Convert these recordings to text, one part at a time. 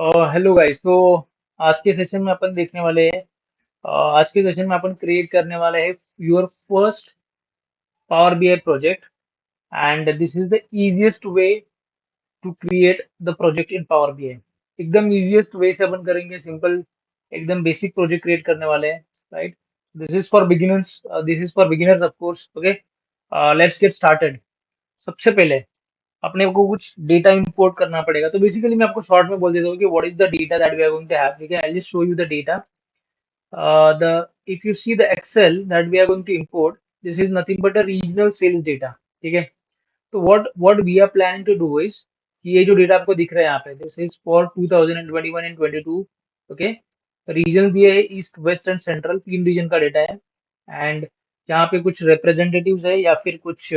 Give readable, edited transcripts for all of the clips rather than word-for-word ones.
Hello guys. तो आज के सेशन में अपन देखने वाले हैं। आज के सेशन में अपन क्रिएट करने वाले हैं your first Power BI project. And this is the easiest way to create the project in Power BI. एकदम इजीएस्ट वे से अपन करेंगे, सिंपल एकदम बेसिक प्रोजेक्ट क्रिएट करने वाले हैं, right. This is for beginners of course. Okay, let's get started. सबसे पहले अपने को कुछ डेटा इंपोर्ट करना पड़ेगा। तो बेसिकली मैं आपको शॉर्ट में बोल देता हूँ कि what is the data that we are going to have. ठीक है, I just show you the data. The if you see the Excel that we are going to import, this is nothing but a regional sales data. ठीक है, तो what we are planning to do is कि ये जो data आपको दिख रहा है यहाँ पे, this is for 2021 and 22। Okay, region दिए है ईस्ट वेस्ट एंड सेंट्रल, तीन रीजन का डेटा है। एंड यहाँ पे कुछ रिप्रेजेंटेटिव्स है या फिर कुछ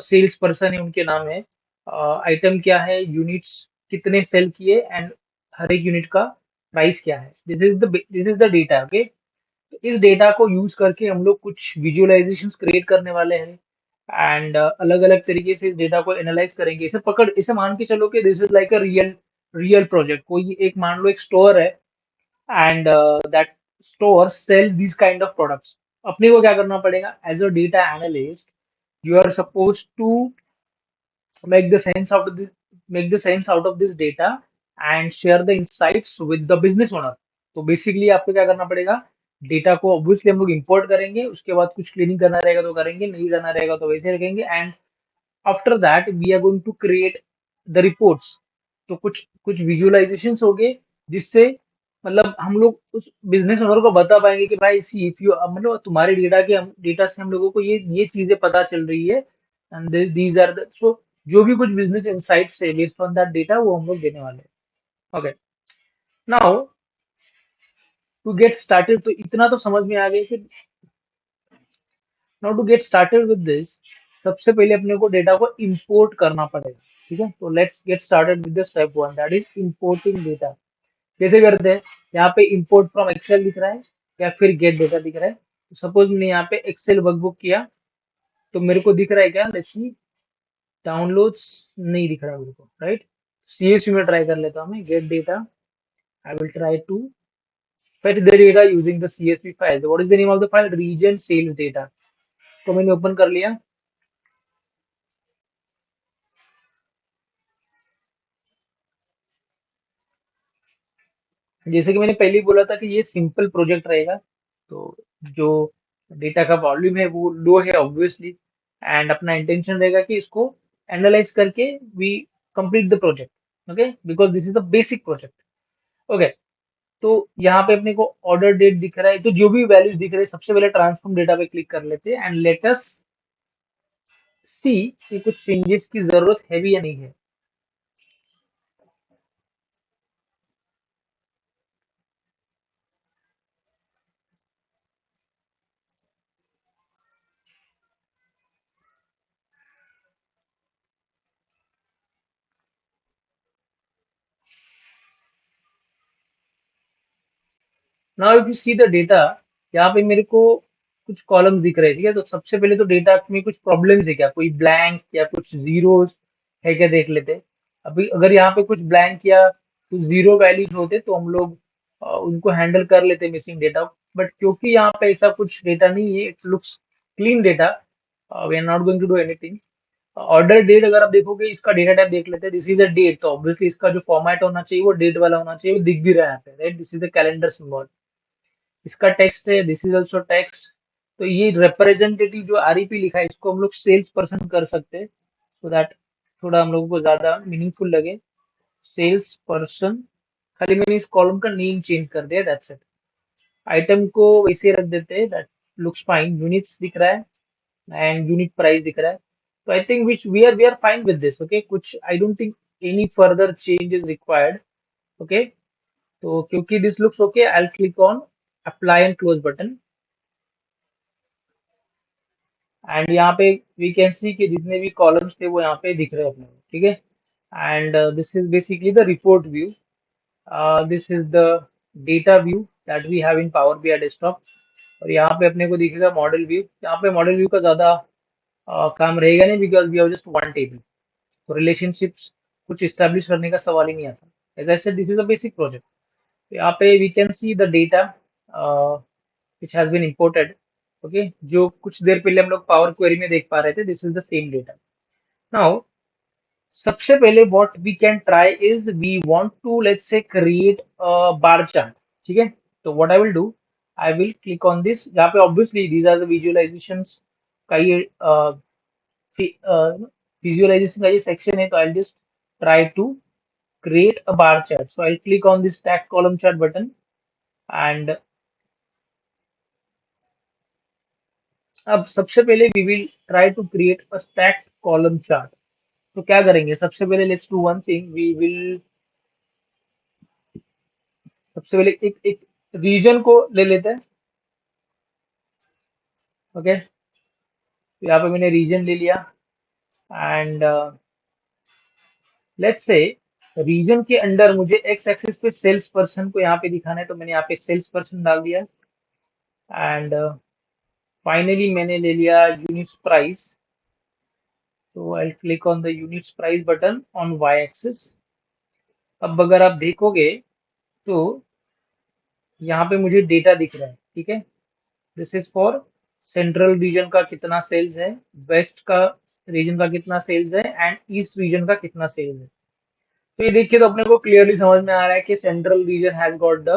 सेल्स पर्सन है, उनके नाम है। आइटम क्या है, यूनिट्स कितने सेल किए, एंड हर एक यूनिट का प्राइस क्या है। This is the data. Okay, तो इस डेटा को यूज करके हम लोग कुछ विजुअलाइजेशंस क्रिएट करने वाले हैं। एंड अलग अलग तरीके से इस डेटा को एनालाइज करेंगे। इसे मान के चलो कि this is like a real real project. कोई एक मान लो एक स्टोर है, and that store sells this kind of products. अपने को क्या करना पड़ेगा, as a data analyst you are suppose to make the sense out of this make the sense out of this data and share the insights with the business owner। तो basically आपको क्या करना पड़ेगा, डेटा को obviously हम लोग import करेंगे, उसके बाद कुछ क्लीनिंग करना रहेगा तो करेंगे, नहीं करना रहेगा तो वैसे रखेंगे। And after that we are going to create the reports. तो कुछ कुछ विजुअलाइजेशंस हो गए, जिससे मतलब हम लोग उस बिजनेस ओनर को बता पाएंगे कि भाई सी इफ यू, मतलब तुम्हारे डेटा से हम लोगों को ये चीजें पता चल रही है। And these are the so जो भी कुछ बिजनेस इनसाइट्स है बेस्ड ऑन दैट डेटा, वो हम लोग देने वाले हैं। Okay, now to get started, तो इतना तो समझ में आ गया कि now to get started with this, सबसे पहले अपने को डेटा को इंपोर्ट करना पड़ेगा। ठीक है, तो let's get started with the step one, that is importing data. कैसे करते हैं, यहाँ पे इंपोर्ट फ्रॉम एक्सेल दिख रहा है या फिर गेट डेटा दिख रहा है। सपोज मैंने यहाँ पे एक्सेल वर्कबुक किया, तो मेरे को दिख रहा है क्या, लेट्स सी, डाउनलोड्स नहीं दिख रहा मेरे को, राइट। सीएसवी में ट्राई कर लेता हूँ मैं, get data. I will try to fetch the data using the CSV file. So what is the name of the file? Region sales data. तो मैंने ओपन कर लिया। जैसे कि मैंने पहले ही बोला था कि ये सिंपल प्रोजेक्ट रहेगा। तो जो डेटा का वॉल्यूम है वो लो है ऑब्वियसली। एंड अपना इंटेंशन रहेगा कि इसको एनालाइज करके we complete the project. Okay, because this is a basic project. Okay, तो यहाँ पे अपने को ऑर्डर डेट दिख रहा है, तो जो भी वैल्यूज दिख रहे हैं, सबसे पहले ट्रांसफॉर्म डेटा पे क्लिक कर लेते हैं एंड लेट अस सी कि कुछ चेंजेस की जरूरत है भी या नहीं है। Now if you C the data, यहाँ पे मेरे को कुछ कॉलम्स दिख रहे हैं। ठीक है, तो सबसे पहले तो डेटा में कुछ प्रॉब्लम्स है क्या, कोई ब्लैंक या कुछ जीरोस है क्या, देख लेते हैं। अभी अगर यहाँ पे कुछ ब्लैंक या कुछ जीरो वैल्यूज होते तो हम लोग उनको हैंडल कर लेते मिसिंग डेटा। बट क्योंकि यहाँ पे ऐसा कुछ डेटा नहीं है, it looks clean data, we are not going to do anything. Order date अगर आप देखोगे, इसका डेटा टाइप देख लेते हैं, दिस इज अ डेट। तो ऑब्वियसली इसका जो फॉर्मेट होना चाहिए वो डेट वाला होना चाहिए, वो दिख भी रहा है यहाँ पे, right. This is a calendar symbol. इसका टेक्स्ट है, दिस इज ऑल्सो टेक्स्ट। तो ये रिप्रेजेंटेटिव जो आरईपी लिखा है, इसको हम लोग सेल्स पर्सन कर सकते हैं, सो दैट थोड़ा हम लोगों को ज्यादा मीनिंगफुल लगे। सेल्स पर्सन, खाली मैंने इस कॉलम का नेम चेंज कर दिया, दैट्स इट। आइटम को वैसे रख देते हैं, दैट लुक्स फाइन। यूनिट्स दिख रहा है एंड यूनिट प्राइस दिख रहा है। तो I think which we are fine with this. Okay, कुछ I don't think any further change is required. Okay, तो क्योंकि this looks okay, I click on apply and close button. And यहाँ पे we can see कि जितने भी columns थे वो यहाँ पे दिख रहे हैं अपने को। ठीक है, and this is basically the report view. This is the data view that we have in Power BI desktop. और यहाँ पे अपने को दिखेगा मॉडल व्यू। यहाँ पे मॉडल व्यू का ज्यादा काम रहेगा नहीं, because we have just one table. तो रिलेशनशिप्स कुछ इस्टेब्लिश करने का सवाल ही नहीं आता। As I said this is a basic project. तो यहाँ पे we can see the data which has been imported. Okay, जो कुछ देर पहले हम लोग पावर क्वेरी में देख पा रहे थे, this is the same data. Now सबसे पहले what we can try is we want to let's say create a bar chart. ठीक है, तो what I will do, I will click on this. यहाँ पे obviously these are the visualizations का ये visualization का ये सेक्शन है, तो I just try to create a bar chart. So I'll click on this stack column chart button and अब सबसे पहले we will try to create a stacked column chart. तो क्या करेंगे सबसे पहले, let's do one thing, we will सबसे पहले एक एक रीजन को ले लेते हैं। ओके, तो यहाँ पे मैंने रीजन ले लिया एंड लेट्स से रीजन के अंडर मुझे एक्स एक्सिस पे सेल्स पर्सन को यहाँ पे दिखाना है, तो मैंने यहाँ पे सेल्स पर्सन डाल दिया एंड फाइनली मैंने ले लिया यूनिट्स प्राइस। तो I click on the units price button on Y axis. अब अगर आप देखोगे तो यहाँ पे मुझे डेटा दिख रहा है। ठीक है, this is for central region का कितना सेल्स है, वेस्ट का रीजन का कितना सेल्स है एंड ईस्ट रीजन का कितना सेल्स है। तो ये देखिए तो अपने को क्लियरली समझ में आ रहा है कि central region has got the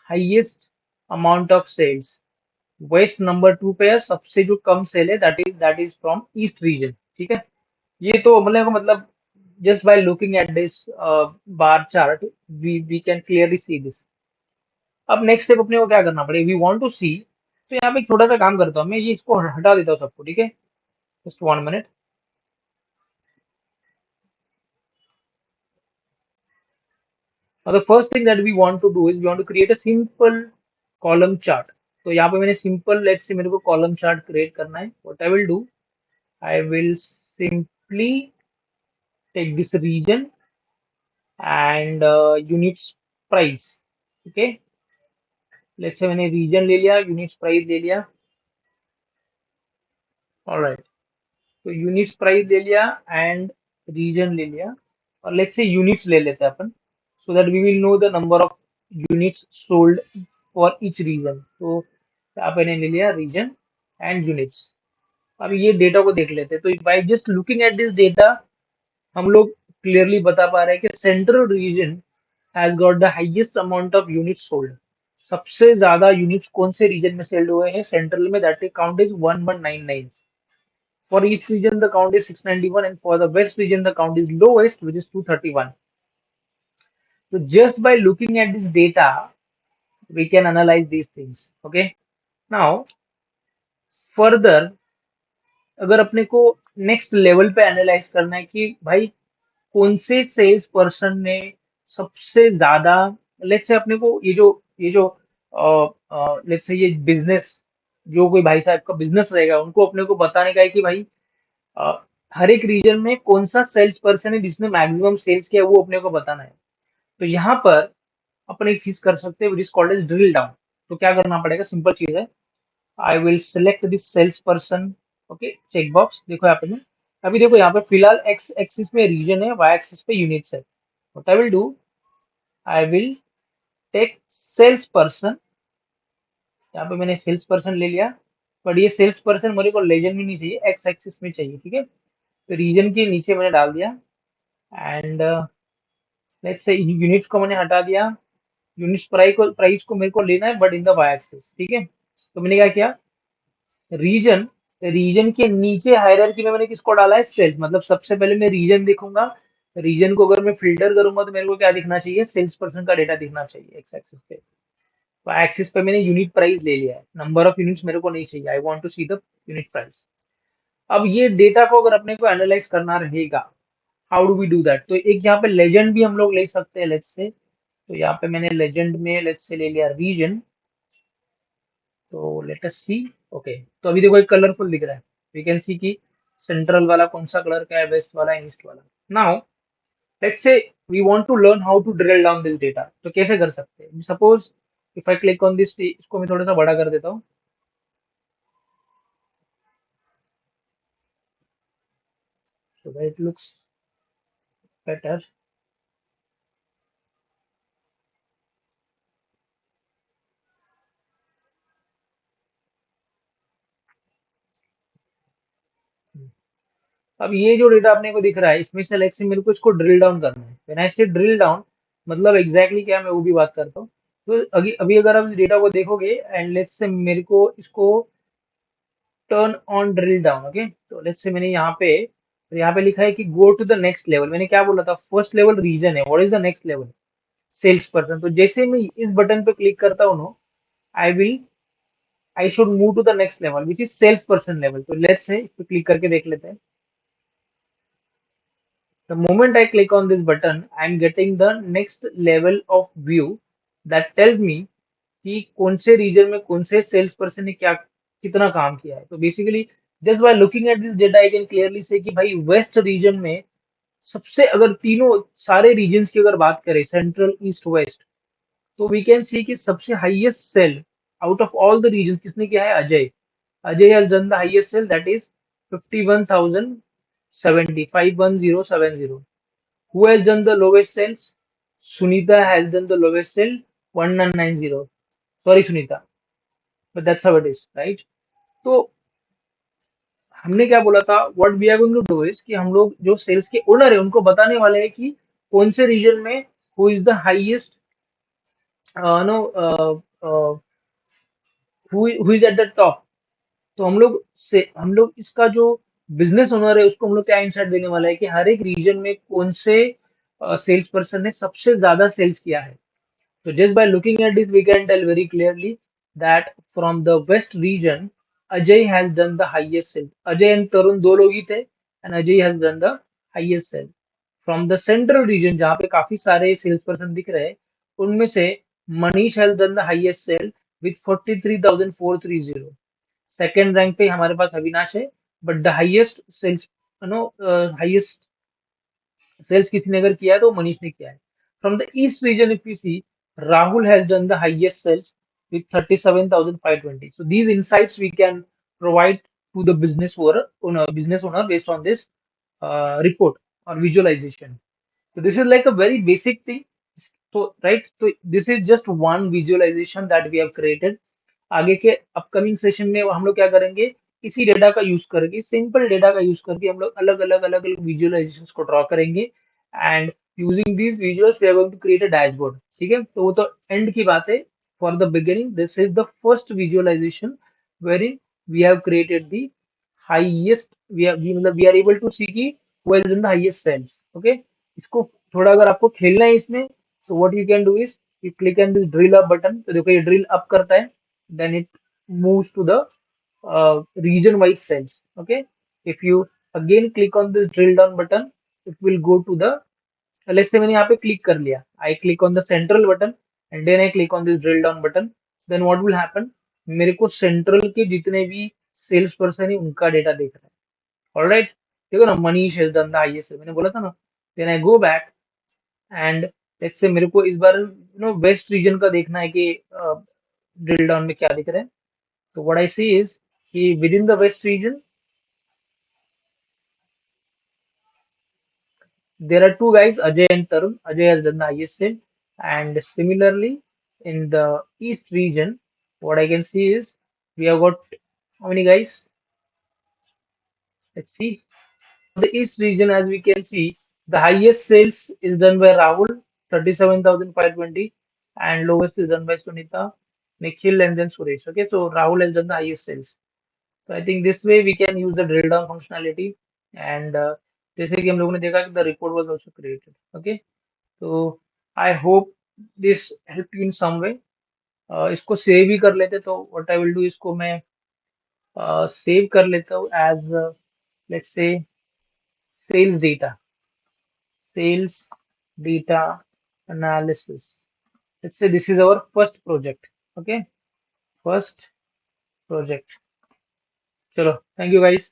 highest amount of sales. West number 2 पे है, सबसे जो कम सेल है that is from east region. ठीक है, ये तो मतलब just by looking at this bar chart we can clearly see this। अब नेक्स्ट स्टेप अपने को क्या करना पड़ेगा, वी वांट टू सी। तो यहाँ पे एक छोटा सा काम करता हूँ मैं, ये इसको हटा देता हूँ सबको। ठीक है, just 1 minute. The first thing that we want to do is we want to create a simple column chart. तो यहाँ पे मैंने सिंपल लेट्स से मेरे को कॉलम चार्ट क्रिएट करना है। What I will do, I will simply take this region and units price. Okay, let's say मैंने reason ले लिया, यूनिट्स प्राइस ले लिया। ऑलराइट, तो यूनिट्स प्राइस ले लिया एंड रीजन ले लिया, और लेट्स से यूनिट्स ले लेते हैं अपन, so that we will know the number of units sold for each region. तो यहाँ पे मैंने ले लिया रीजन एंड यूनिट्स। अब ये डेटा को देख लेते हैं। तो by just looking at this data हम लोग क्लियरली बता पा रहे हैं कि central region has got the highest amount of units sold. सबसे ज्यादा यूनिट्स कौन से रीजन में सेल्ड हुए हैं सेंट्रल में, that count is 1199। For east region, the count is 691, and for the west region, the count is lowest, which is 231. So just by looking at this data, we can analyze these things. Okay. Now, further, अगर अपने को next level पे analyse करना है कि भाई कौन से सेल्स पर्सन ने सबसे ज्यादा, लेट्स से अपने को ये जो लेट्स से ये बिजनेस, जो कोई भाई साहब का बिजनेस रहेगा उनको अपने को बताने का है कि भाई अ, हर एक रीजन में कौन सा सेल्स पर्सन है जिसने मैक्सिमम सेल्स किया, वो अपने को बताना है। तो यहाँ पर अपन एक चीज कर सकते हैं which is called as drill down. तो क्या करना पड़ेगा, सिंपल चीज है, I will select this sales person. Okay, check box देखो यहाँ पे मैं, अभी देखो यहाँ पे फिलहाल एक्स एक्सिस पे रीजन है, वाई एक्सिस पे यूनिट्स है। What I will do, I will take sales person. यहाँ पे मैंने सेल्स पर्सन ले लिया, बट ये सेल्स पर्सन मेरे को लेजन में नहीं चाहिए, एक्स एक्सिस में चाहिए। ठीक है, तो रीजन के नीचे मैंने डाल दिया एंड लेट्स से यूनिट्स को मैंने हटा दिया। यूनिट्स प्राइस को मेरे को लेना है but in the Y axis. ठीक है, तो मैंने क्या किया, रीजन रीजन के नीचे हायरार्की में मैंने किसको डाला है, सेल्स। मतलब सबसे पहले मैं रीजन देखूंगा, रीजन को अगर मैं फिल्टर करूंगा तो मेरे को क्या दिखना चाहिए, सेल्स पर्सन का डेटा दिखना चाहिए एक्स एक्सिस पे। तो एक्सिस पे मैंने यूनिट प्राइस ले लिया है, नंबर ऑफ यूनिट्स मेरे को नहीं चाहिए, I want to see the unit price. अब ये डेटा को अगर अपने को एनालाइज करना रहेगा, how do we do that, तो एक यहाँ पे लेजेंड भी हम लोग ले सकते हैं लेट्स से। तो यहाँ पे मैंने लेजेंड में लेट्स से ले लिया रीजन। तो लेट अस सी। ओके, तो अभी देखो एक कलरफुल दिख रहा है, वी कैन सी कि सेंट्रल वाला कौन सा कलर का है, वेस्ट वाला, ईस्ट वाला। Now let's say we want to learn how to drill down this data. तो कैसे कर सकते हैं, suppose if I click on this, इसको मैं थोड़ा सा बड़ा कर देता हूँ, so that it looks better। अब ये जो डेटा अपने को दिख रहा है इसमें से लेट्स से मेरे को इसको ड्रिल डाउन करना है। व्हेन आई से ड्रिल डाउन मतलब एग्जैक्टली क्या है मैं वो भी बात करता हूँ। तो अभी अभी अगर आप इस डेटा को देखोगे एंड लेट्स से मेरे को इसको turn on drill down. Okay, तो लेट्स से मैंने यहाँ पे लिखा है कि go to the next level. मैंने क्या बोला था, फर्स्ट लेवल रीजन है, what is the next level, sales person. तो जैसे मैं इस बटन पे क्लिक करता हूँ no, I will I should move to the next level which is sales person level. तो लेट्स से इस पे क्लिक करके देख लेते हैं। The moment I click on this button, I'm getting the next level of view that tells me कि कौन से रीजन में कौन से सेल्स पर्सन ने क्या कितना काम किया है। तो basically just by looking at this data I can clearly से कि भाई वेस्ट रीजन में सबसे, अगर तीनों सारे रीजन्स की अगर बात करें सेंट्रल ईस्ट वेस्ट, तो वी कैन सी कि सबसे highest sale out of all the regions किसने किया है, Ajay. Ajay has done the highest sale that is 51,070 51070। Who has done the lowest sales? Sunita has done the lowest sale 1990. Sorry Sunita, but that's how it is, right? तो हमने क्या बोला था, what we are going to do is कि हम लोग जो sales के ओनर है उनको बताने वाले हैं कि कौन से रीजन में who is the highest know who is at the top. तो हम लोग इसका जो बिजनेस ओनर है उसको हम लोग क्या इंसाइट देने वाला है कि हर एक रीजन में कौन से सेल्स पर्सन ने सबसे ज्यादा सेल्स किया है। So just by looking at this, we can tell very clearly that from the west region, Ajay has done the highest sale. Ajay and Tarun दो लोग ही थे and Ajay has done the highest sale. From the central region जहाँ पे काफी सारे sales person दिख रहे हैं, उनमें से Manish has done the highest sale with 43,430. Second rank पे हमारे पास अविनाश है, but the highest sales highest sales किसी ने अगर किया है तो मनीष ने किया है। From the east region if you see, Rahul has done the highest sales with 37,520. So these insights we can provide to the business owner based on this report or visualization. So this is like a very basic thing. So right, so this is just one visualization that we have created. आगे के upcoming session में हम लोग क्या करेंगे, इसी data का use करके, सिंपल डेटा का यूज करके हम लोग अलग अलग विजुअलाइजेशंस को ड्रॉ करेंगे and using these visuals we are going to create a dashboard. ठीक है, तो वो तो एंड की बात है। For the beginning this is the first visualization wherein we have created the highest, मतलब we are able to see की who has done the highest sales. Okay, इसको थोड़ा अगर आपको खेलना है इसमें, so what you can do is you click on this drill up button। तो देखो ये ड्रिल अप करता है, then it moves to the region wise cells। Okay, if you again click on this drill down button, it will go to the, let's say मैंने यहाँ पे click कर लिया, I click on the central button and then I click on this drill down button, then what will happen, मेरे को central के जितने भी सेल्स पर्सन है उनका डेटा दिख रहा है। ऑलराइट, देखो ना, Manish has done the highest, मैंने बोला था ना। Then I go back and let's say मेरे को इस बार वेस्ट रीजन का देखना है कि ड्रिल डाउन में क्या दिख रहा है। So what I see is कि within the west region there are two guys, Ajay and Tarun. Ajay has done the highest sale, and similarly in the east region, what I can see is we have got how many guys? Let's see. The east region, as we can see, the highest sales is done by Rahul, 37,520, and lowest is done by Sunita, Nikhil, and then Suresh. Okay, so Rahul has done the highest sales. तो I think this way we can use the drill down functionality and जैसे कि हम लोगों ने देखा कि the report was also created. Okay, तो I hope this help you in some way. इसको सेव भी कर लेते, तो व्हाट आई विल डू, इसको मैं सेव कर लेता हूँ as let's say sales data, sales data analysis. Let's say this is our first project. Okay, first project. चलो, थैंक यू गाइस।